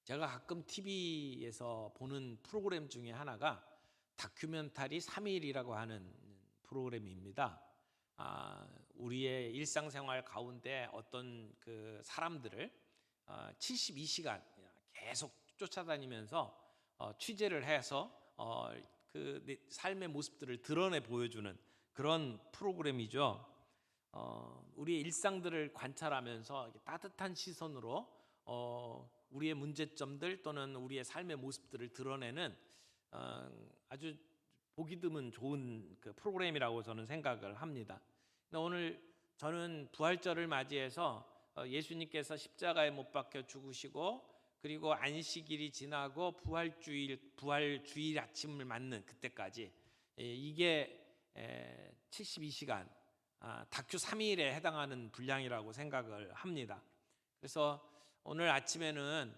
제가 가끔 TV에서 보는 프로그램 중에 하나가 다큐멘터리 3일이라고 하는 프로그램입니다. 우리의 일상생활 가운데 어떤 그 사람들을 72시간 계속 쫓아다니면서 취재를 해서 그 삶의 모습들을 드러내 보여주는 그런 프로그램이죠. 우리의 일상들을 관찰하면서 따뜻한 시선으로 우리의 문제점들 또는 우리의 삶의 모습들을 드러내는 아주 보기 드문 좋은 그 프로그램이라고 저는 생각을 합니다. 오늘 저는 부활절을 맞이해서 예수님께서 십자가에 못 박혀 죽으시고 그리고 안식일이 지나고 부활주일 아침을 맞는 그때까지 이게 72시간 다큐 3일에 해당하는 분량이라고 생각을 합니다. 그래서 오늘 아침에는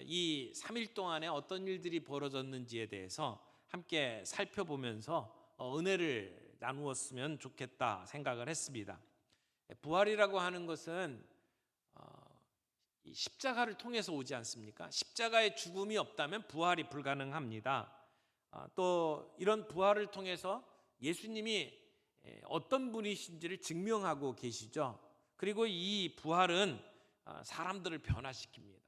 이 3일 동안에 어떤 일들이 벌어졌는지에 대해서 함께 살펴보면서 은혜를 나누었으면 좋겠다 생각을 했습니다. 부활이라고 하는 것은 이 십자가를 통해서 오지 않습니까? 십자가의 죽음이 없다면 부활이 불가능합니다. 또 이런 부활을 통해서 예수님이 어떤 분이신지를 증명하고 계시죠. 그리고 이 부활은 사람들을 변화시킵니다.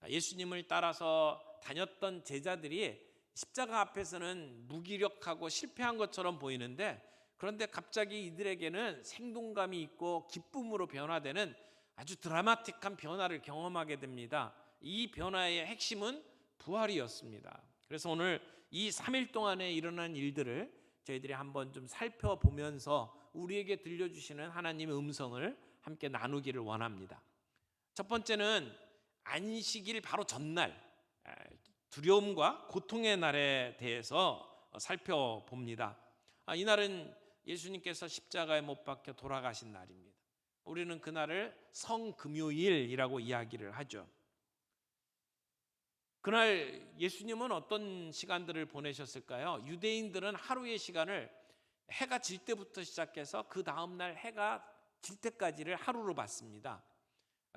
예수님을 따라서 다녔던 제자들이 십자가 앞에서는 무기력하고 실패한 것처럼 보이는데, 그런데 갑자기 이들에게는 생동감이 있고 기쁨으로 변화되는 아주 드라마틱한 변화를 경험하게 됩니다. 이 변화의 핵심은 부활이었습니다. 그래서 오늘 이 3일 동안에 일어난 일들을 저희들이 한번 좀 살펴보면서 우리에게 들려주시는 하나님의 음성을 함께 나누기를 원합니다. 첫 번째는 안식일 바로 전날, 두려움과 고통의 날에 대해서 살펴봅니다. 이날은 예수님께서 십자가에 못 박혀 돌아가신 날입니다. 우리는 그날을 성금요일이라고 이야기를 하죠. 그날 예수님은 어떤 시간들을 보내셨을까요? 유대인들은 하루의 시간을 해가 질 때부터 시작해서 그 다음날 해가 질 때까지를 하루로 봤습니다.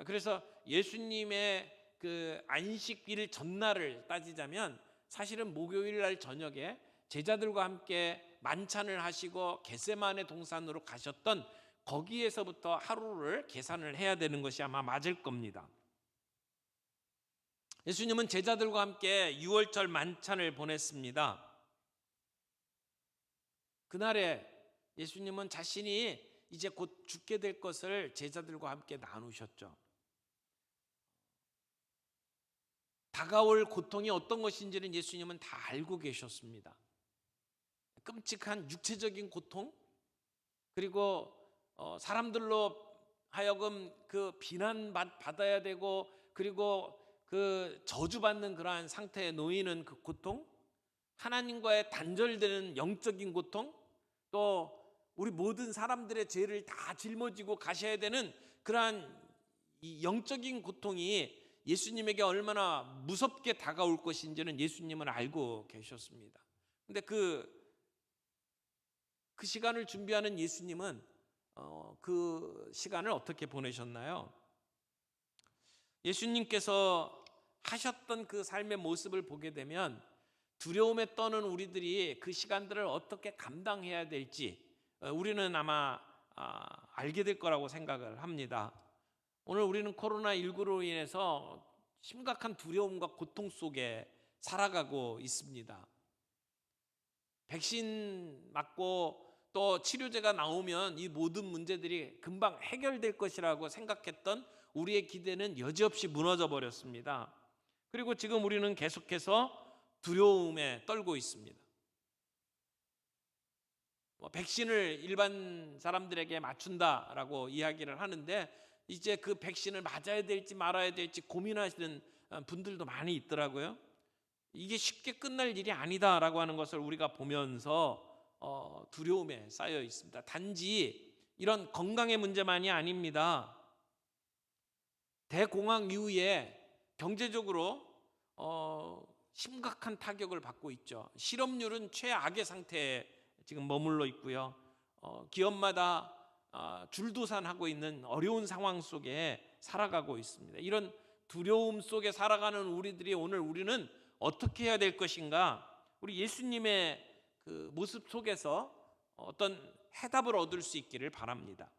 그래서 예수님의 그 안식일 전날을 따지자면 사실은 목요일 날 저녁에 제자들과 함께 만찬을 하시고 겟세마네 동산으로 가셨던 거기에서부터 하루를 계산을 해야 되는 것이 아마 맞을 겁니다. 예수님은 제자들과 함께 유월절 만찬을 보냈습니다. 그날에 예수님은 자신이 이제 곧 죽게 될 것을 제자들과 함께 나누셨죠. 다가올 고통이 어떤 것인지는 예수님은 다 알고 계셨습니다. 끔찍한 육체적인 고통, 그리고 사람들로 하여금 그 비난받아야 되고, 그리고 그 저주받는 그러한 상태에 놓이는 그 고통, 하나님과의 단절되는 영적인 고통, 또 우리 모든 사람들의 죄를 다 짊어지고 가셔야 되는 그러한 이 영적인 고통이 예수님에게 얼마나 무섭게 다가올 것인지는 예수님은 알고 계셨습니다. 근데 그 시간을 준비하는 예수님은 그 시간을 어떻게 보내셨나요? 예수님께서 하셨던 그 삶의 모습을 보게 되면 두려움에 떠는 우리들이 그 시간들을 어떻게 감당해야 될지 우리는 아마 알게 될 거라고 생각을 합니다. 오늘 우리는 코로나19로 인해서 심각한 두려움과 고통 속에 살아가고 있습니다. 백신 맞고 또 치료제가 나오면 이 모든 문제들이 금방 해결될 것이라고 생각했던 우리의 기대는 여지없이 무너져 버렸습니다. 그리고 지금 우리는 계속해서 두려움에 떨고 있습니다. 백신을 일반 사람들에게 맞춘다라고 이야기를 하는데 이제 그 백신을 맞아야 될지 말아야 될지 고민하시는 분들도 많이 있더라고요. 이게 쉽게 끝날 일이 아니다라고 하는 것을 우리가 보면서 두려움에 쌓여 있습니다. 단지 이런 건강의 문제만이 아닙니다. 대공황 이후에 경제적으로 심각한 타격을 받고 있죠. 실업률은 최악의 상태에 지금 머물러 있고요. 기업마다 줄도산하고 있는 어려운 상황 속에 살아가고 있습니다. 이런 두려움 속에 살아가는 우리들이 오늘 우리는 어떻게 해야 될 것인가? 우리 예수님의 그 모습 속에서 어떤 해답을 얻을 수 있기를 바랍니다.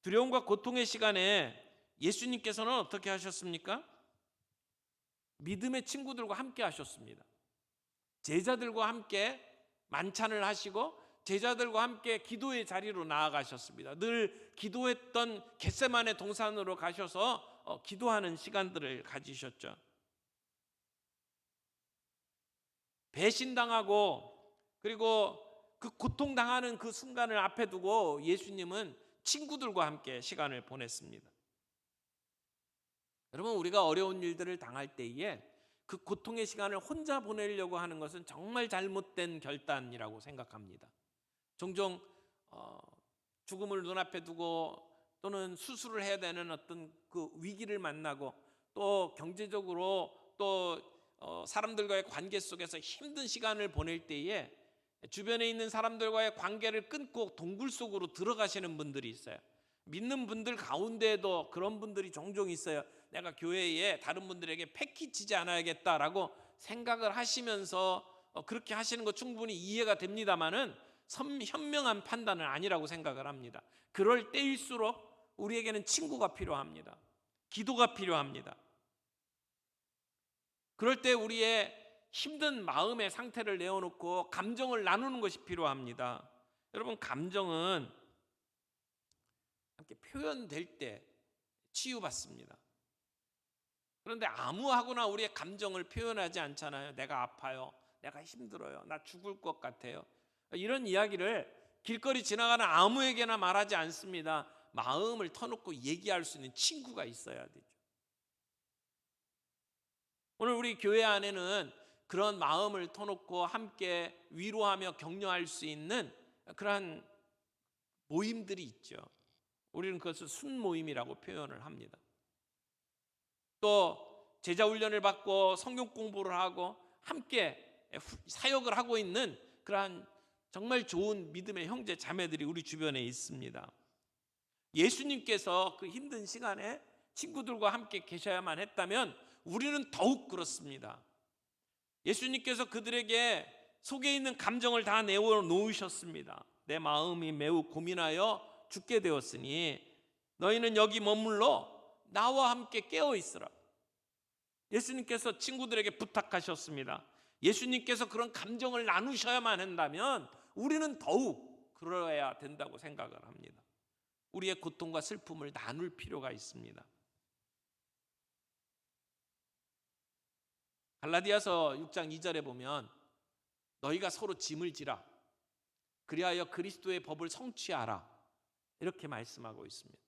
두려움과 고통의 시간에 예수님께서는 어떻게 하셨습니까? 믿음의 친구들과 함께 하셨습니다. 제자들과 함께 만찬을 하시고 제자들과 함께 기도의 자리로 나아가셨습니다. 늘 기도했던 겟세마네 동산으로 가셔서 기도하는 시간들을 가지셨죠. 배신당하고 그리고 그 고통당하는 그 순간을 앞에 두고 예수님은 친구들과 함께 시간을 보냈습니다. 여러분, 우리가 어려운 일들을 당할 때에 그 고통의 시간을 혼자 보내려고 하는 것은 정말 잘못된 결단이라고 생각합니다. 종종 죽음을 눈앞에 두고 또는 수술을 해야 되는 어떤 그 위기를 만나고 또 경제적으로 또 사람들과의 관계 속에서 힘든 시간을 보낼 때에 주변에 있는 사람들과의 관계를 끊고 동굴 속으로 들어가시는 분들이 있어요. 믿는 분들 가운데에도 그런 분들이 종종 있어요. 내가 교회에 다른 분들에게 패키치지 않아야겠다라고 생각을 하시면서 그렇게 하시는 거 충분히 이해가 됩니다만은 현명한 판단은 아니라고 생각을 합니다. 그럴 때일수록 우리에게는 친구가 필요합니다. 기도가 필요합니다. 그럴 때 우리의 힘든 마음의 상태를 내어놓고 감정을 나누는 것이 필요합니다. 여러분, 감정은 함께 표현될 때 치유받습니다. 그런데 아무하고나 우리의 감정을 표현하지 않잖아요. 내가 아파요. 내가 힘들어요. 나 죽을 것 같아요. 이런 이야기를 길거리 지나가는 아무에게나 말하지 않습니다. 마음을 터놓고 얘기할 수 있는 친구가 있어야 되죠. 오늘 우리 교회 안에는 그런 마음을 터놓고 함께 위로하며 격려할 수 있는 그러한 모임들이 있죠. 우리는 그것을 순모임이라고 표현을 합니다. 또 제자 훈련을 받고 성경 공부를 하고 함께 사역을 하고 있는 그러한 정말 좋은 믿음의 형제 자매들이 우리 주변에 있습니다. 예수님께서 그 힘든 시간에 친구들과 함께 계셔야만 했다면 우리는 더욱 그렇습니다. 예수님께서 그들에게 속에 있는 감정을 다 내어놓으셨습니다. 내 마음이 매우 고민하여 죽게 되었으니 너희는 여기 머물러 나와 함께 깨어 있으라. 예수님께서 친구들에게 부탁하셨습니다. 예수님께서 그런 감정을 나누셔야만 한다면 우리는 더욱 그러해야 된다고 생각을 합니다. 우리의 고통과 슬픔을 나눌 필요가 있습니다. 갈라디아서 6장 2절에 보면 너희가 서로 짐을 지라 그리하여 그리스도의 법을 성취하라 이렇게 말씀하고 있습니다.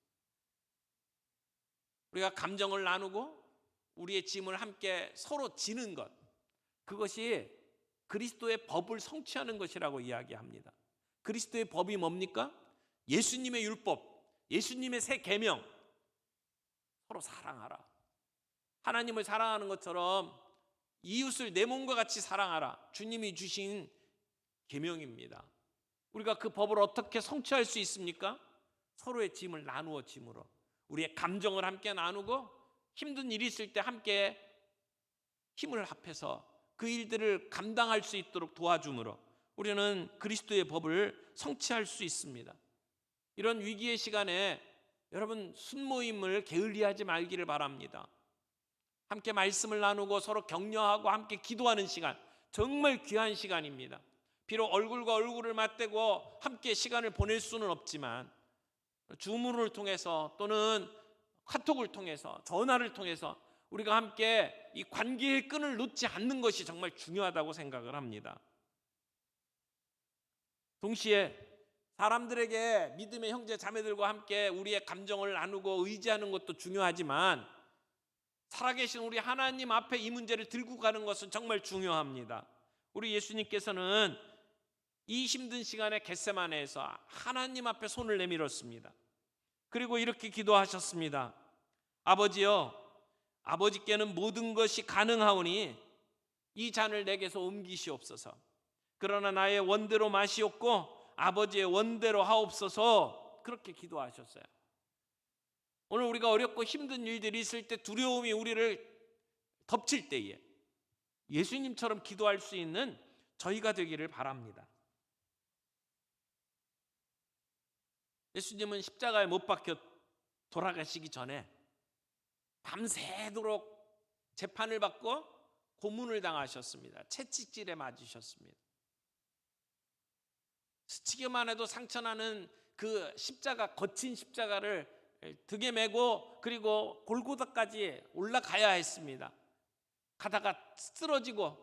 우리가 감정을 나누고 우리의 짐을 함께 서로 지는 것, 그것이 그리스도의 법을 성취하는 것이라고 이야기합니다. 그리스도의 법이 뭡니까? 예수님의 율법, 예수님의 새 계명, 서로 사랑하라. 하나님을 사랑하는 것처럼 이웃을 내 몸과 같이 사랑하라. 주님이 주신 계명입니다. 우리가 그 법을 어떻게 성취할 수 있습니까? 서로의 짐을 나누어 짐으로, 우리의 감정을 함께 나누고 힘든 일이 있을 때 함께 힘을 합해서 그 일들을 감당할 수 있도록 도와줌으로 우리는 그리스도의 법을 성취할 수 있습니다. 이런 위기의 시간에 여러분 순모임을 게을리하지 말기를 바랍니다. 함께 말씀을 나누고 서로 격려하고 함께 기도하는 시간, 정말 귀한 시간입니다. 비록 얼굴과 얼굴을 맞대고 함께 시간을 보낼 수는 없지만 줌을 통해서 또는 카톡을 통해서 전화를 통해서 우리가 함께 이 관계의 끈을 놓지 않는 것이 정말 중요하다고 생각을 합니다. 동시에 사람들에게 믿음의 형제 자매들과 함께 우리의 감정을 나누고 의지하는 것도 중요하지만 살아계신 우리 하나님 앞에 이 문제를 들고 가는 것은 정말 중요합니다. 우리 예수님께서는 이 힘든 시간에 겟세마네에서 하나님 앞에 손을 내밀었습니다. 그리고 이렇게 기도하셨습니다. 아버지여, 아버지께는 모든 것이 가능하오니 이 잔을 내게서 옮기시옵소서. 그러나 나의 원대로 마시옵고 아버지의 원대로 하옵소서. 그렇게 기도하셨어요. 오늘 우리가 어렵고 힘든 일들이 있을 때 두려움이 우리를 덮칠 때에 예수님처럼 기도할 수 있는 저희가 되기를 바랍니다. 예수님은 십자가에 못 박혀 돌아가시기 전에 밤새도록 재판을 받고 고문을 당하셨습니다. 채찍질에 맞으셨습니다. 스치기만 해도 상처나는 그 십자가, 거친 십자가를 등에 메고 그리고 골고다까지 올라가야 했습니다. 가다가 쓰러지고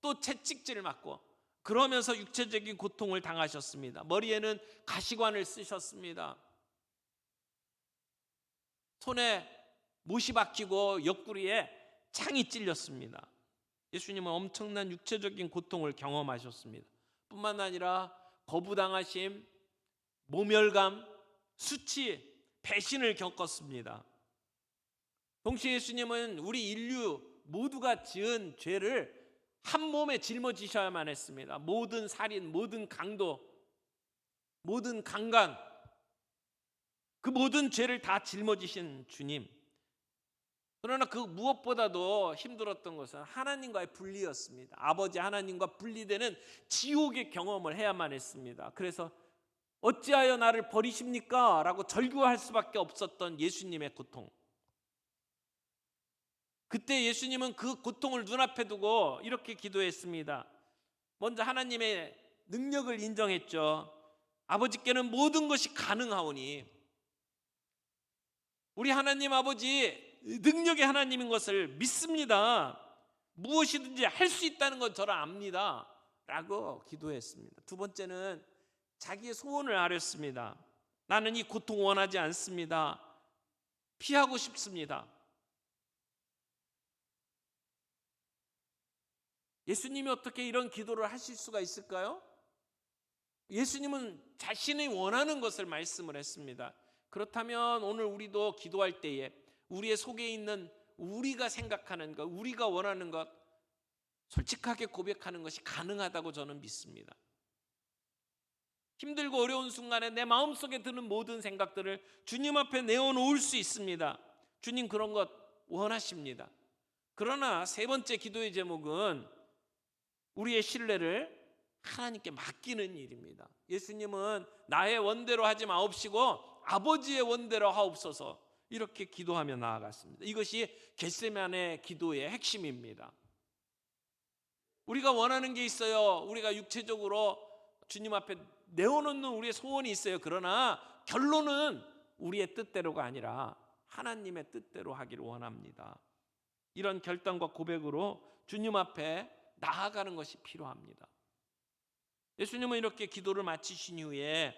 또 채찍질을 맞고 그러면서 육체적인 고통을 당하셨습니다. 머리에는 가시관을 쓰셨습니다. 손에 못이 박히고 옆구리에 창이 찔렸습니다. 예수님은 엄청난 육체적인 고통을 경험하셨습니다. 뿐만 아니라 거부당하심, 모멸감, 수치, 배신을 겪었습니다. 동시에 예수님은 우리 인류 모두가 지은 죄를 한 몸에 짊어지셔야만 했습니다. 모든 살인, 모든 강도, 모든 강간, 그 모든 죄를 다 짊어지신 주님. 그러나 그 무엇보다도 힘들었던 것은 하나님과의 분리였습니다. 아버지 하나님과 분리되는 지옥의 경험을 해야만 했습니다. 그래서 어찌하여 나를 버리십니까? 라고 절규할 수밖에 없었던 예수님의 고통. 그때 예수님은 그 고통을 눈앞에 두고 이렇게 기도했습니다. 먼저 하나님의 능력을 인정했죠. 아버지께는 모든 것이 가능하오니, 우리 하나님 아버지 능력의 하나님인 것을 믿습니다. 무엇이든지 할 수 있다는 건 저를 압니다. 라고 기도했습니다. 두 번째는 자기의 소원을 아뢰었습니다. 나는 이 고통 원하지 않습니다. 피하고 싶습니다. 예수님이 어떻게 이런 기도를 하실 수가 있을까요? 예수님은 자신이 원하는 것을 말씀을 했습니다. 그렇다면 오늘 우리도 기도할 때에 우리의 속에 있는 우리가 생각하는 것, 우리가 원하는 것 솔직하게 고백하는 것이 가능하다고 저는 믿습니다. 힘들고 어려운 순간에 내 마음속에 드는 모든 생각들을 주님 앞에 내어놓을 수 있습니다. 주님 그런 것 원하십니다. 그러나 세 번째 기도의 제목은 우리의 신뢰를 하나님께 맡기는 일입니다. 예수님은 나의 원대로 하지 마옵시고 아버지의 원대로 하옵소서 이렇게 기도하며 나아갔습니다. 이것이 겟세마네 기도의 핵심입니다. 우리가 원하는 게 있어요. 우리가 육체적으로 주님 앞에 내어놓는 우리의 소원이 있어요. 그러나 결론은 우리의 뜻대로가 아니라 하나님의 뜻대로 하기를 원합니다. 이런 결단과 고백으로 주님 앞에 나아가는 것이 필요합니다. 예수님은 이렇게 기도를 마치신 이후에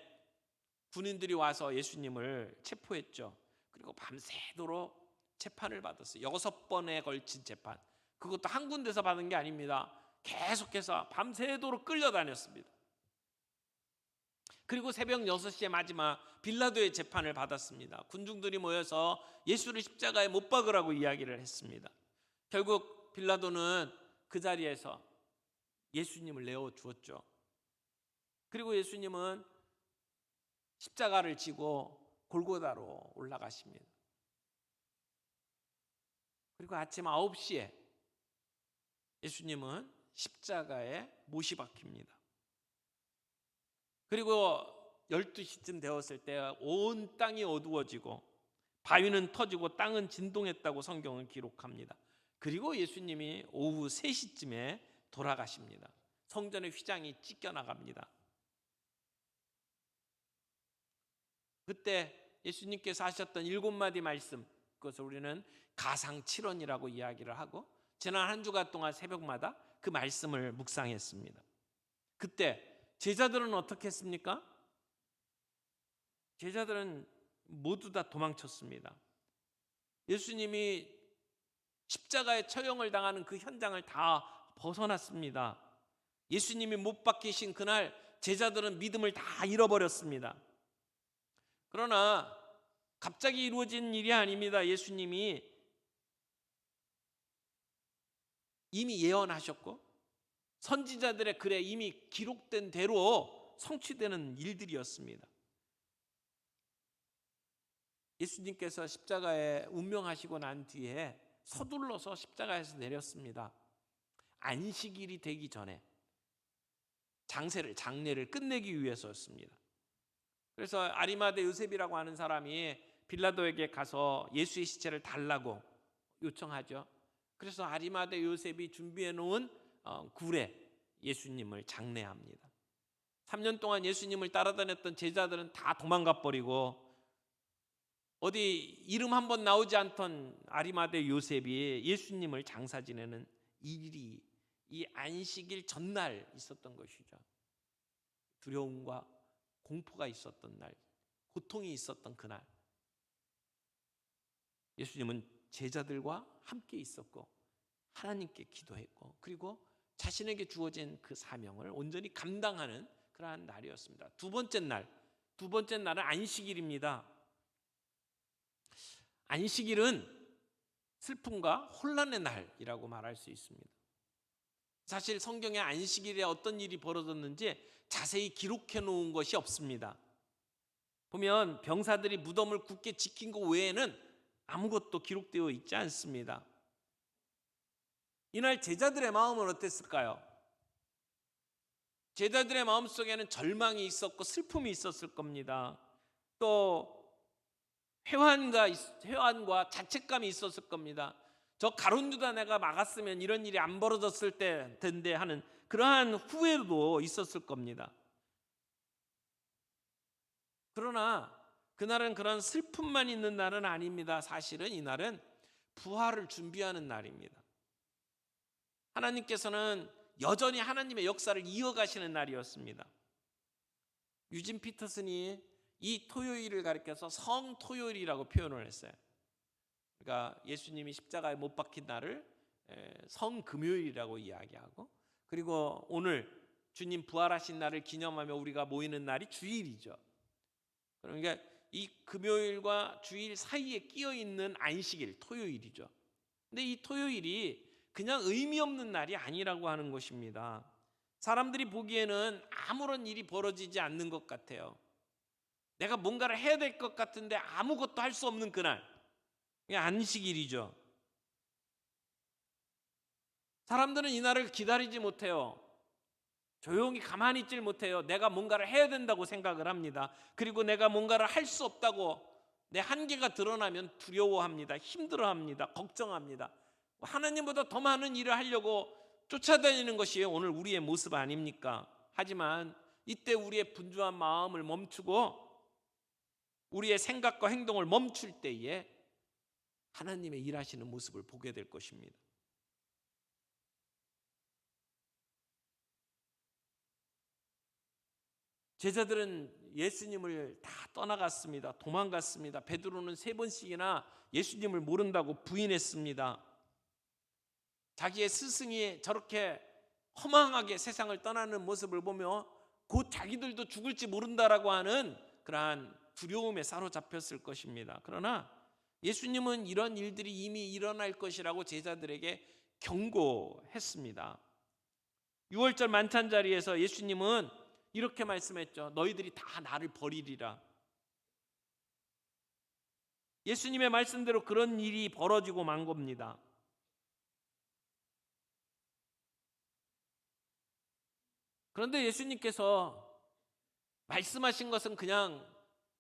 군인들이 와서 예수님을 체포했죠. 그리고 밤새도록 재판을 받았어요. 6번에 걸친 재판. 그것도 한 군데서 받은 게 아닙니다. 계속해서 밤새도록 끌려다녔습니다. 그리고 새벽 6시에 마지막 빌라도의 재판을 받았습니다. 군중들이 모여서 예수를 십자가에 못 박으라고 이야기를 했습니다. 결국 빌라도는 그 자리에서 예수님을 내어주었죠. 그리고 예수님은 십자가를 지고 골고다로 올라가십니다. 그리고 아침 9시에 예수님은 십자가에 못이 박힙니다. 그리고 12시쯤 되었을 때 온 땅이 어두워지고 바위는 터지고 땅은 진동했다고 성경은 기록합니다. 그리고 예수님이 오후 3시쯤에 돌아가십니다. 성전의 휘장이 찢겨나갑니다. 그때 예수님께서 하셨던 7마디 말씀, 그것을 우리는 가상칠언이라고 이야기를 하고 지난 한 주간 동안 새벽마다 그 말씀을 묵상했습니다. 그때 제자들은 어떻게 했습니까? 제자들은 모두 다 도망쳤습니다. 예수님이 십자가에 처형을 당하는 그 현장을 다 벗어났습니다. 예수님이 못 박히신 그날 제자들은 믿음을 다 잃어버렸습니다. 그러나 갑자기 이루어진 일이 아닙니다. 예수님이 이미 예언하셨고 선지자들의 글에 이미 기록된 대로 성취되는 일들이었습니다. 예수님께서 십자가에 운명하시고 난 뒤에 서둘러서 십자가에서 내렸습니다. 안식일이 되기 전에 장례를 끝내기 위해서였습니다. 그래서 아리마대 요셉이라고 하는 사람이 빌라도에게 가서 예수의 시체를 달라고 요청하죠. 그래서 아리마대 요셉이 준비해 놓은 굴에 예수님을 장례합니다. 3년 동안 예수님을 따라다녔던 제자들은 다 도망가 버리고 어디 이름 한번 나오지 않던 아리마대 요셉이 예수님을 장사 지내는 일이 이 안식일 전날 있었던 것이죠. 두려움과 공포가 있었던 날, 고통이 있었던 그날, 예수님은 제자들과 함께 있었고 하나님께 기도했고 그리고 자신에게 주어진 그 사명을 온전히 감당하는 그러한 날이었습니다. 두 번째 날은 안식일입니다. 안식일은 슬픔과 혼란의 날이라고 말할 수 있습니다. 사실 성경에 안식일에 어떤 일이 벌어졌는지 자세히 기록해 놓은 것이 없습니다. 보면 병사들이 무덤을 굳게 지킨 것 외에는 아무것도 기록되어 있지 않습니다. 이날 제자들의 마음은 어땠을까요? 제자들의 마음속에는 절망이 있었고 슬픔이 있었을 겁니다. 또 회환과 자책감이 있었을 겁니다. 저 가룟 유다 내가 막았으면 이런 일이 안 벌어졌을 텐데 하는 그러한 후회도 있었을 겁니다. 그러나 그날은 그런 슬픔만 있는 날은 아닙니다. 사실은 이날은 부활을 준비하는 날입니다. 하나님께서는 여전히 하나님의 역사를 이어가시는 날이었습니다. 유진 피터슨이 이 토요일을 가리켜서 성토요일이라고 표현을 했어요. 그러니까 예수님이 십자가에 못 박힌 날을 성금요일이라고 이야기하고 그리고 오늘 주님 부활하신 날을 기념하며 우리가 모이는 날이 주일이죠. 그러니까 이 금요일과 주일 사이에 끼어 있는 안식일 토요일이죠. 근데 이 토요일이 그냥 의미 없는 날이 아니라고 하는 것입니다. 사람들이 보기에는 아무런 일이 벌어지지 않는 것 같아요. 내가 뭔가를 해야 될 것 같은데 아무것도 할 수 없는 그날, 그게 안식일이죠. 사람들은 이 날을 기다리지 못해요. 조용히 가만히 있질 못해요. 내가 뭔가를 해야 된다고 생각을 합니다. 그리고 내가 뭔가를 할 수 없다고 내 한계가 드러나면 두려워합니다. 힘들어합니다. 걱정합니다. 하나님보다 더 많은 일을 하려고 쫓아다니는 것이 오늘 우리의 모습 아닙니까? 하지만 이때 우리의 분주한 마음을 멈추고 우리의 생각과 행동을 멈출 때에 하나님의 일하시는 모습을 보게 될 것입니다. 제자들은 예수님을 다 떠나갔습니다. 도망갔습니다. 베드로는 3번씩이나 예수님을 모른다고 부인했습니다. 자기의 스승이 저렇게 허망하게 세상을 떠나는 모습을 보며 곧 자기들도 죽을지 모른다라고 하는 그러한 두려움에 사로잡혔을 것입니다. 그러나 예수님은 이런 일들이 이미 일어날 것이라고 제자들에게 경고했습니다. 6월절 만찬 자리에서 예수님은 이렇게 말씀했죠. 너희들이 다 나를 버리리라. 예수님의 말씀대로 그런 일이 벌어지고 만 겁니다. 그런데 예수님께서 말씀하신 것은 그냥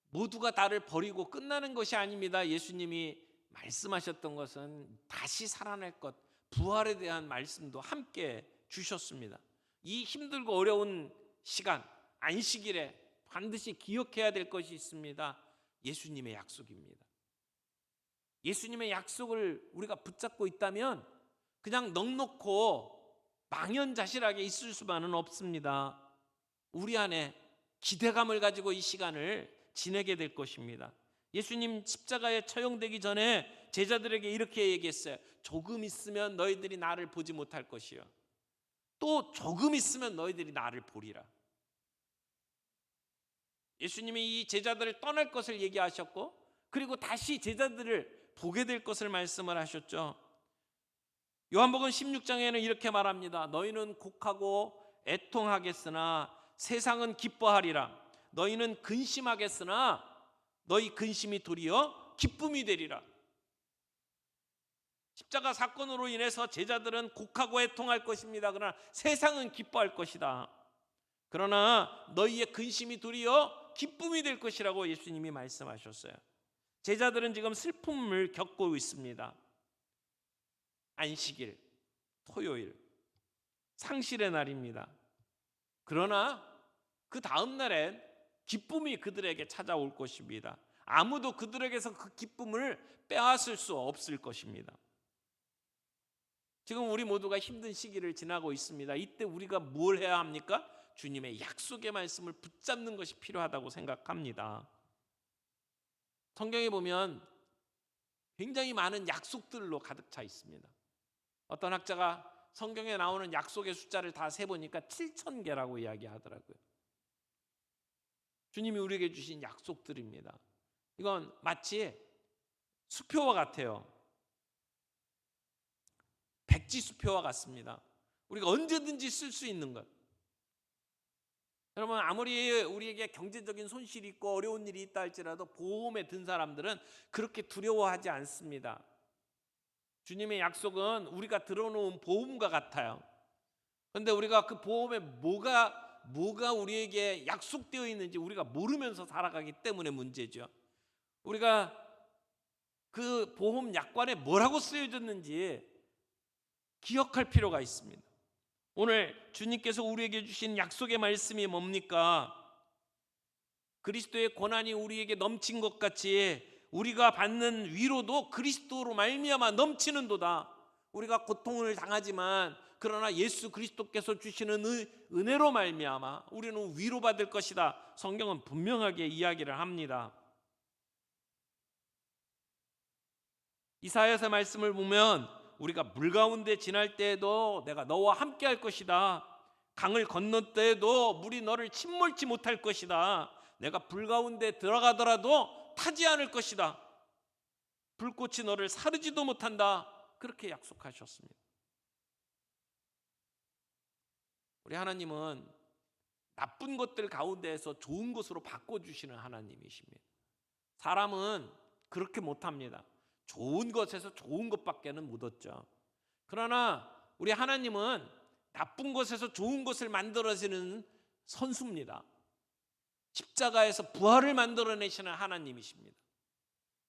모두가 나를 버리고 끝나는 것이 아닙니다. 예수님이 말씀하셨던 것은 다시 살아날 것, 부활에 대한 말씀도 함께 주셨습니다. 이 힘들고 어려운 시간, 안식일에 반드시 기억해야 될 것이 있습니다. 예수님의 약속입니다. 예수님의 약속을 우리가 붙잡고 있다면 그냥 넉넉고 망연자실하게 있을 수만은 없습니다. 우리 안에 기대감을 가지고 이 시간을 지내게 될 것입니다. 예수님 십자가에 처형되기 전에 제자들에게 이렇게 얘기했어요. 조금 있으면 너희들이 나를 보지 못할 것이요. 또 조금 있으면 너희들이 나를 보리라. 예수님이 이 제자들을 떠날 것을 얘기하셨고 그리고 다시 제자들을 보게 될 것을 말씀을 하셨죠. 요한복음 16장에는 이렇게 말합니다. 너희는 곡하고 애통하겠으나 세상은 기뻐하리라. 너희는 근심하겠으나 너희 근심이 도리어 기쁨이 되리라. 십자가 사건으로 인해서 제자들은 곡하고 애통할 것입니다. 그러나 세상은 기뻐할 것이다. 그러나 너희의 근심이 도리어 기쁨이 될 것이라고 예수님이 말씀하셨어요. 제자들은 지금 슬픔을 겪고 있습니다. 안식일, 토요일, 상실의 날입니다. 그러나 그 다음 날엔 기쁨이 그들에게 찾아올 것입니다. 아무도 그들에게서 그 기쁨을 빼앗을 수 없을 것입니다. 지금 우리 모두가 힘든 시기를 지나고 있습니다. 이때 우리가 뭘 해야 합니까? 주님의 약속의 말씀을 붙잡는 것이 필요하다고 생각합니다. 성경에 보면 굉장히 많은 약속들로 가득 차 있습니다. 어떤 학자가 성경에 나오는 약속의 숫자를 다 세보니까 7,000개라고 이야기하더라고요. 주님이 우리에게 주신 약속들입니다. 이건 마치 수표와 같아요. 백지 수표와 같습니다. 우리가 언제든지 쓸 수 있는 것. 여러분, 아무리 우리에게 경제적인 손실이 있고 어려운 일이 있다 할지라도 보험에 든 사람들은 그렇게 두려워하지 않습니다. 주님의 약속은 우리가 들어놓은 보험과 같아요. 그런데 우리가 그 보험에 뭐가 우리에게 약속되어 있는지 우리가 모르면서 살아가기 때문에 문제죠. 우리가 그 보험 약관에 뭐라고 쓰여졌는지 기억할 필요가 있습니다. 오늘 주님께서 우리에게 주신 약속의 말씀이 뭡니까? 그리스도의 고난이 우리에게 넘친 것 같이 우리가 받는 위로도 그리스도로 말미암아 넘치는도다. 우리가 고통을 당하지만 그러나 예수 그리스도께서 주시는 은혜로 말미암아 우리는 위로받을 것이다. 성경은 분명하게 이야기를 합니다. 이사야서 말씀을 보면 우리가 물 가운데 지날 때에도 내가 너와 함께 할 것이다. 강을 건널 때에도 물이 너를 침몰치 못할 것이다. 내가 불 가운데 들어가더라도 타지 않을 것이다. 불꽃이 너를 사르지도 못한다. 그렇게 약속하셨습니다. 우리 하나님은 나쁜 것들 가운데에서 좋은 것으로 바꿔주시는 하나님이십니다. 사람은 그렇게 못합니다. 좋은 것에서 좋은 것밖에는 못 얻죠. 그러나 우리 하나님은 나쁜 것에서 좋은 것을 만들어지는 선수입니다. 십자가에서 부활을 만들어내시는 하나님이십니다.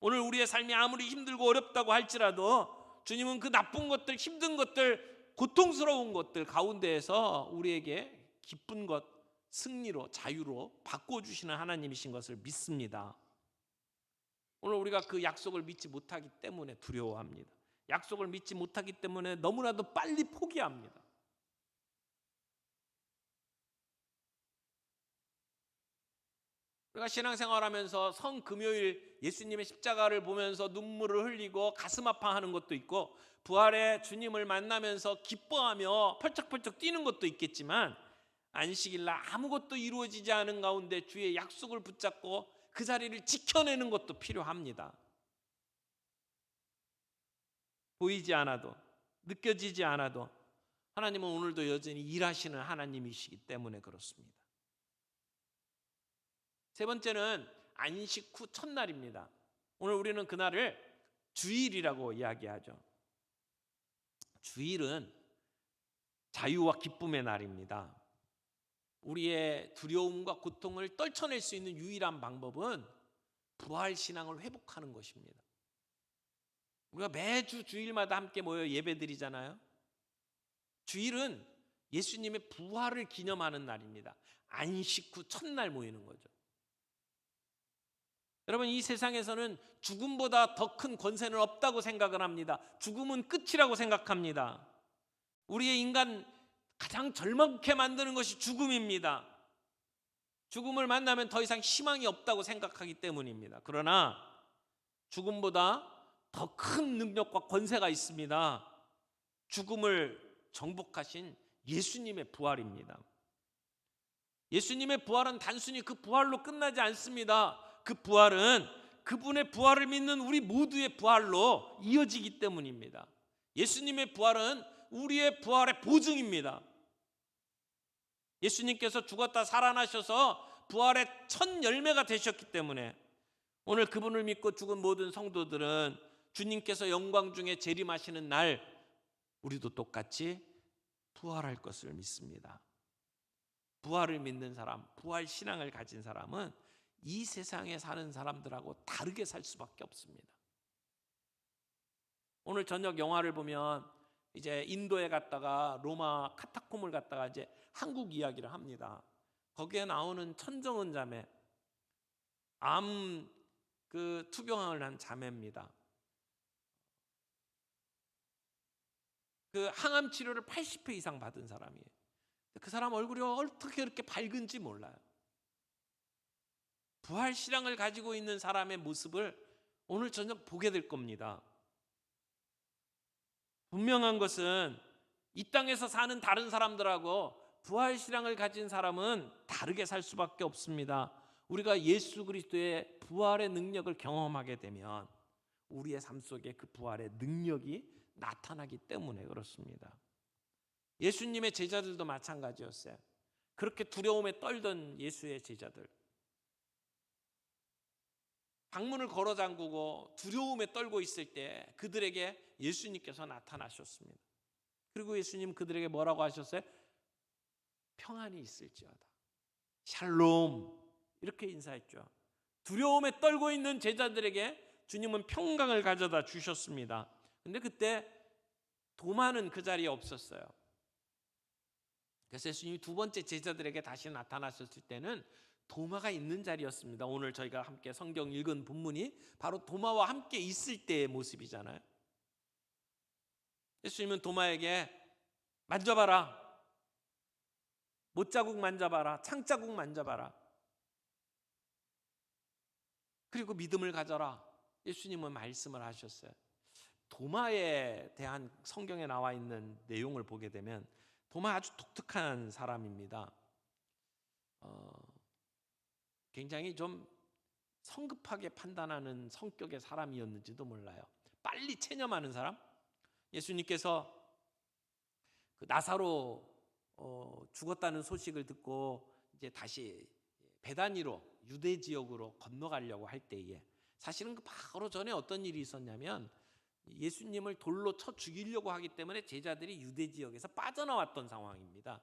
오늘 우리의 삶이 아무리 힘들고 어렵다고 할지라도 주님은 그 나쁜 것들, 힘든 것들, 고통스러운 것들 가운데에서 우리에게 기쁜 것, 승리로, 자유로 바꿔주시는 하나님이신 것을 믿습니다. 오늘 우리가 그 약속을 믿지 못하기 때문에 두려워합니다. 약속을 믿지 못하기 때문에 너무나도 빨리 포기합니다. 우리가 신앙생활하면서 성금요일 예수님의 십자가를 보면서 눈물을 흘리고 가슴 아파하는 것도 있고 부활의 주님을 만나면서 기뻐하며 펄쩍펄쩍 뛰는 것도 있겠지만 안식일날 아무것도 이루어지지 않은 가운데 주의 약속을 붙잡고 그 자리를 지켜내는 것도 필요합니다. 보이지 않아도 느껴지지 않아도 하나님은 오늘도 여전히 일하시는 하나님이시기 때문에 그렇습니다. 세 번째는 안식 후 첫날입니다. 오늘 우리는 그날을 주일이라고 이야기하죠. 주일은 자유와 기쁨의 날입니다. 우리의 두려움과 고통을 떨쳐낼 수 있는 유일한 방법은 부활 신앙을 회복하는 것입니다. 우리가 매주 주일마다 함께 모여 예배드리잖아요. 주일은 예수님의 부활을 기념하는 날입니다. 안식 후 첫날 모이는 거죠. 여러분, 이 세상에서는 죽음보다 더 큰 권세는 없다고 생각을 합니다. 죽음은 끝이라고 생각합니다. 우리의 인간 가장 절망케 만드는 것이 죽음입니다. 죽음을 만나면 더 이상 희망이 없다고 생각하기 때문입니다. 그러나 죽음보다 더 큰 능력과 권세가 있습니다. 죽음을 정복하신 예수님의 부활입니다. 예수님의 부활은 단순히 그 부활로 끝나지 않습니다. 그 부활은 그분의 부활을 믿는 우리 모두의 부활로 이어지기 때문입니다. 예수님의 부활은 우리의 부활의 보증입니다. 예수님께서 죽었다 살아나셔서 부활의 첫 열매가 되셨기 때문에 오늘 그분을 믿고 죽은 모든 성도들은 주님께서 영광 중에 재림하시는 날 우리도 똑같이 부활할 것을 믿습니다. 부활을 믿는 사람, 부활 신앙을 가진 사람은 이 세상에 사는 사람들하고 다르게 살 수밖에 없습니다. 오늘 저녁 영화를 보면 이제 인도에 갔다가 로마 카타콤을 갔다가 이제 한국 이야기를 합니다. 거기에 나오는 천정은 자매, 암 투병을 한 자매입니다. 그 항암 치료를 80회 이상 받은 사람이에요. 그 사람 얼굴이 어떻게 그렇게 밝은지 몰라요. 부활 신앙을 가지고 있는 사람의 모습을 오늘 저녁 보게 될 겁니다. 분명한 것은 이 땅에서 사는 다른 사람들하고 부활 신앙을 가진 사람은 다르게 살 수밖에 없습니다. 우리가 예수 그리스도의 부활의 능력을 경험하게 되면 우리의 삶 속에 그 부활의 능력이 나타나기 때문에 그렇습니다. 예수님의 제자들도 마찬가지였어요. 그렇게 두려움에 떨던 예수의 제자들, 방문을 걸어 잠그고 두려움에 떨고 있을 때 그들에게 예수님께서 나타나셨습니다. 그리고 예수님 그들에게 뭐라고 하셨어요? 평안이 있을지어다, 샬롬, 이렇게 인사했죠. 두려움에 떨고 있는 제자들에게 주님은 평강을 가져다 주셨습니다. 근데 그때 도마는 그 자리에 없었어요. 그래서 예수님이 두 번째 제자들에게 다시 나타나셨을 때는 도마가 있는 자리였습니다. 오늘 저희가 함께 성경 읽은 본문이 바로 도마와 함께 있을 때의 모습이잖아요. 예수님은 도마에게 만져봐라, 못자국 만져봐라, 창자국 만져봐라, 그리고 믿음을 가져라, 예수님은 말씀을 하셨어요. 도마에 대한 성경에 나와 있는 내용을 보게 되면 도마 아주 독특한 사람입니다. 굉장히 좀 성급하게 판단하는 성격의 사람이었는지도 몰라요. 빨리 체념하는 사람. 예수님께서 그 나사로 죽었다는 소식을 듣고 이제 다시 베다니로 유대 지역으로 건너가려고 할 때에 사실은 그 바로 전에 어떤 일이 있었냐면 예수님을 돌로 쳐 죽이려고 하기 때문에 제자들이 유대 지역에서 빠져나왔던 상황입니다.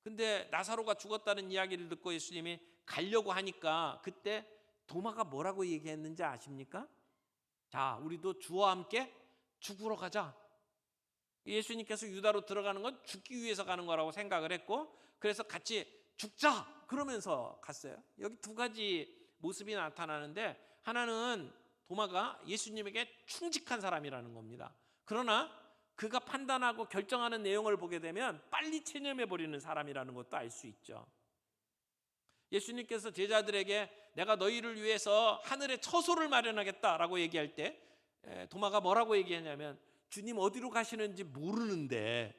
근데 나사로가 죽었다는 이야기를 듣고 예수님이 가려고 하니까 그때 도마가 뭐라고 얘기했는지 아십니까? 자, 우리도 주와 함께 죽으러 가자. 예수님께서 유다로 들어가는 건 죽기 위해서 가는 거라고 생각을 했고, 그래서 같이 죽자 그러면서 갔어요. 여기 두 가지 모습이 나타나는데, 하나는 도마가 예수님에게 충직한 사람이라는 겁니다. 그러나 그가 판단하고 결정하는 내용을 보게 되면 빨리 체념해버리는 사람이라는 것도 알 수 있죠. 예수님께서 제자들에게 내가 너희를 위해서 하늘에 처소를 마련하겠다라고 얘기할 때 도마가 뭐라고 얘기하냐면, 주님 어디로 가시는지 모르는데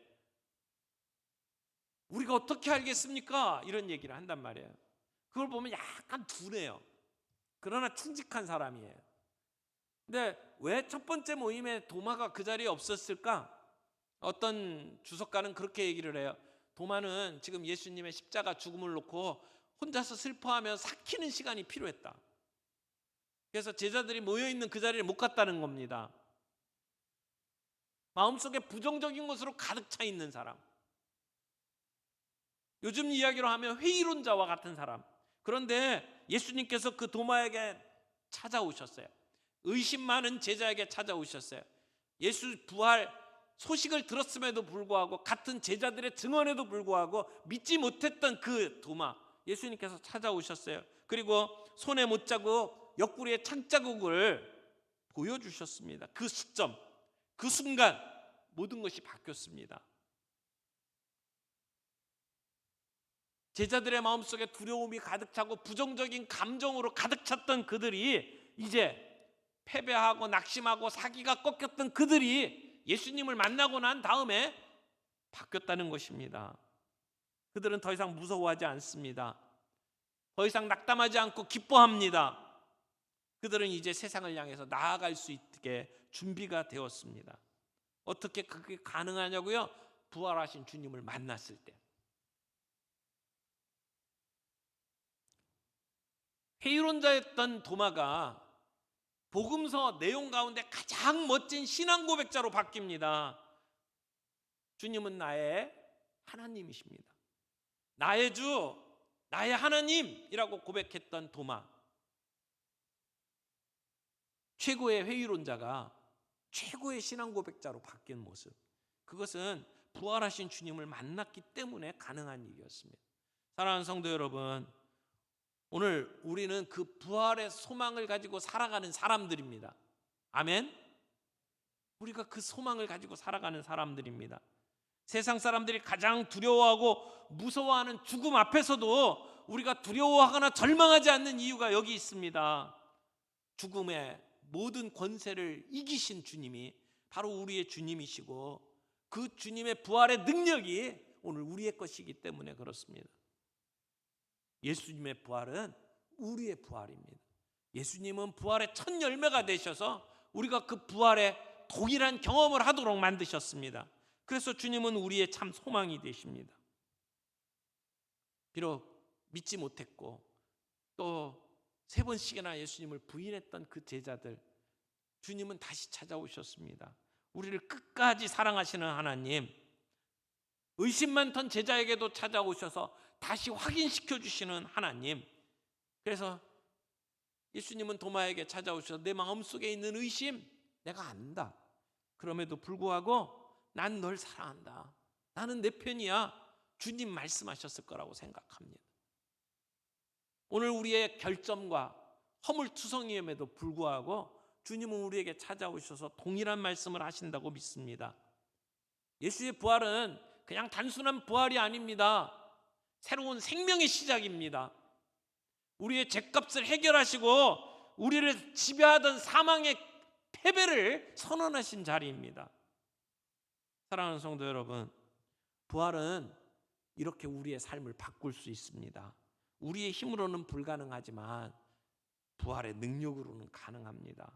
우리가 어떻게 알겠습니까? 이런 얘기를 한단 말이에요. 그걸 보면 약간 둔해요. 그러나 충직한 사람이에요. 근데 왜 첫 번째 모임에 도마가 그 자리에 없었을까? 어떤 주석가는 그렇게 얘기를 해요. 도마는 지금 예수님의 십자가 죽음을 놓고 혼자서 슬퍼하며 삭히는 시간이 필요했다. 그래서 제자들이 모여있는 그 자리를 못 갔다는 겁니다. 마음속에 부정적인 것으로 가득 차 있는 사람, 요즘 이야기로 하면 회의론자와 같은 사람. 그런데 예수님께서 그 도마에게 찾아오셨어요. 의심 많은 제자에게 찾아오셨어요. 예수 부활 소식을 들었음에도 불구하고, 같은 제자들의 증언에도 불구하고 믿지 못했던 그 도마, 예수님께서 찾아오셨어요. 그리고 손에 못자국, 옆구리에 창자국을 보여주셨습니다. 그 시점, 그 순간 모든 것이 바뀌었습니다. 제자들의 마음속에 두려움이 가득 차고 부정적인 감정으로 가득 찼던 그들이, 이제 패배하고 낙심하고 사기가 꺾였던 그들이 예수님을 만나고 난 다음에 바뀌었다는 것입니다. 그들은 더 이상 무서워하지 않습니다. 더 이상 낙담하지 않고 기뻐합니다. 그들은 이제 세상을 향해서 나아갈 수 있게 준비가 되었습니다. 어떻게 그게 가능하냐고요? 부활하신 주님을 만났을 때. 회의론자였던 도마가 복음서 내용 가운데 가장 멋진 신앙 고백자로 바뀝니다. 주님은 나의 하나님이십니다. 나의 주, 나의 하나님이라고 고백했던 도마. 최고의 회의론자가 최고의 신앙 고백자로 바뀐 모습. 그것은 부활하신 주님을 만났기 때문에 가능한 일이었습니다. 사랑하는 성도 여러분, 오늘 우리는 그 부활의 소망을 가지고 살아가는 사람들입니다. 아멘? 우리가 그 소망을 가지고 살아가는 사람들입니다. 세상 사람들이 가장 두려워하고 무서워하는 죽음 앞에서도 우리가 두려워하거나 절망하지 않는 이유가 여기 있습니다. 죽음의 모든 권세를 이기신 주님이 바로 우리의 주님이시고 그 주님의 부활의 능력이 오늘 우리의 것이기 때문에 그렇습니다. 예수님의 부활은 우리의 부활입니다. 예수님은 부활의 첫 열매가 되셔서 우리가 그 부활의 동일한 경험을 하도록 만드셨습니다. 그래서 주님은 우리의 참 소망이 되십니다. 비록 믿지 못했고 또 3번씩이나 예수님을 부인했던 그 제자들, 주님은 다시 찾아오셨습니다. 우리를 끝까지 사랑하시는 하나님, 의심 많던 제자에게도 찾아오셔서 다시 확인시켜 주시는 하나님. 그래서 예수님은 도마에게 찾아오셔서 내 마음속에 있는 의심 내가 안다. 그럼에도 불구하고 난 널 사랑한다. 나는 내 편이야. 주님 말씀하셨을 거라고 생각합니다. 오늘 우리의 결점과 허물투성이임에도 불구하고 주님은 우리에게 찾아오셔서 동일한 말씀을 하신다고 믿습니다. 예수의 부활은 그냥 단순한 부활이 아닙니다. 새로운 생명의 시작입니다. 우리의 죄값을 해결하시고 우리를 지배하던 사망의 패배를 선언하신 자리입니다. 사랑하는 성도 여러분, 부활은 이렇게 우리의 삶을 바꿀 수 있습니다. 우리의 힘으로는 불가능하지만 부활의 능력으로는 가능합니다.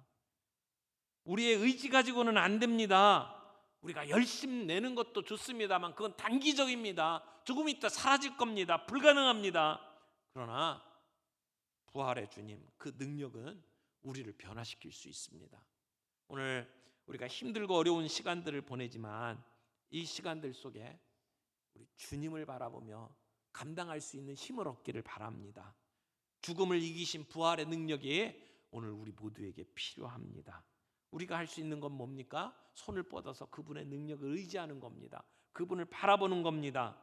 우리의 의지 가지고는 안 됩니다. 우리가 열심 내는 것도 좋습니다만 그건 단기적입니다. 조금 있다 사라질 겁니다. 불가능합니다. 그러나 부활의 주님, 그 능력은 우리를 변화시킬 수 있습니다. 오늘 우리가 힘들고 어려운 시간들을 보내지만 이 시간들 속에 우리 주님을 바라보며 감당할 수 있는 힘을 얻기를 바랍니다. 죽음을 이기신 부활의 능력이 오늘 우리 모두에게 필요합니다. 우리가 할 수 있는 건 뭡니까? 손을 뻗어서 그분의 능력을 의지하는 겁니다. 그분을 바라보는 겁니다.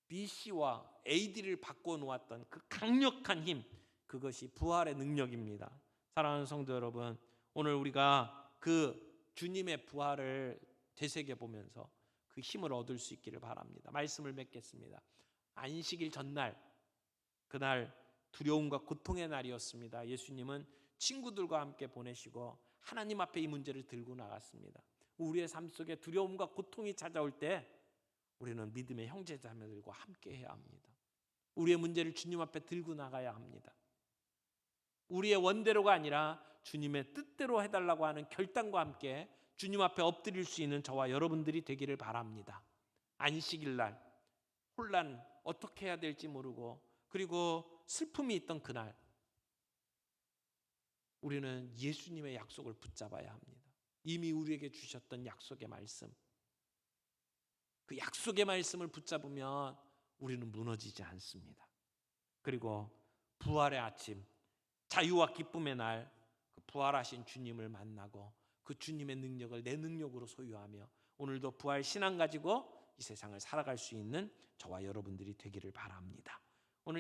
BC와 AD를 바꿔놓았던 그 강력한 힘, 그것이 부활의 능력입니다. 사랑하는 성도 여러분, 오늘 우리가 그 주님의 부활을 되새겨보면서 그 힘을 얻을 수 있기를 바랍니다. 말씀을 맺겠습니다. 안식일 전날, 그날 두려움과 고통의 날이었습니다. 예수님은 친구들과 함께 보내시고 하나님 앞에 이 문제를 들고 나갔습니다. 우리의 삶 속에 두려움과 고통이 찾아올 때 우리는 믿음의 형제자매들과 함께 해야 합니다. 우리의 문제를 주님 앞에 들고 나가야 합니다. 우리의 원대로가 아니라 주님의 뜻대로 해달라고 하는 결단과 함께 주님 앞에 엎드릴 수 있는 저와 여러분들이 되기를 바랍니다. 안식일 날 혼란, 어떻게 해야 될지 모르고 그리고 슬픔이 있던 그날 우리는 예수님의 약속을 붙잡아야 합니다. 이미 우리에게 주셨던 약속의 말씀, 그 약속의 말씀을 붙잡으면 우리는 무너지지 않습니다. 그리고 부활의 아침, 자유와 기쁨의 날, 그 부활하신 주님을 만나고 그 주님의 능력을 내 능력으로 소유하며 오늘도 부활 신앙 가지고 이 세상을 살아갈 수 있는 저와 여러분들이 되기를 바랍니다.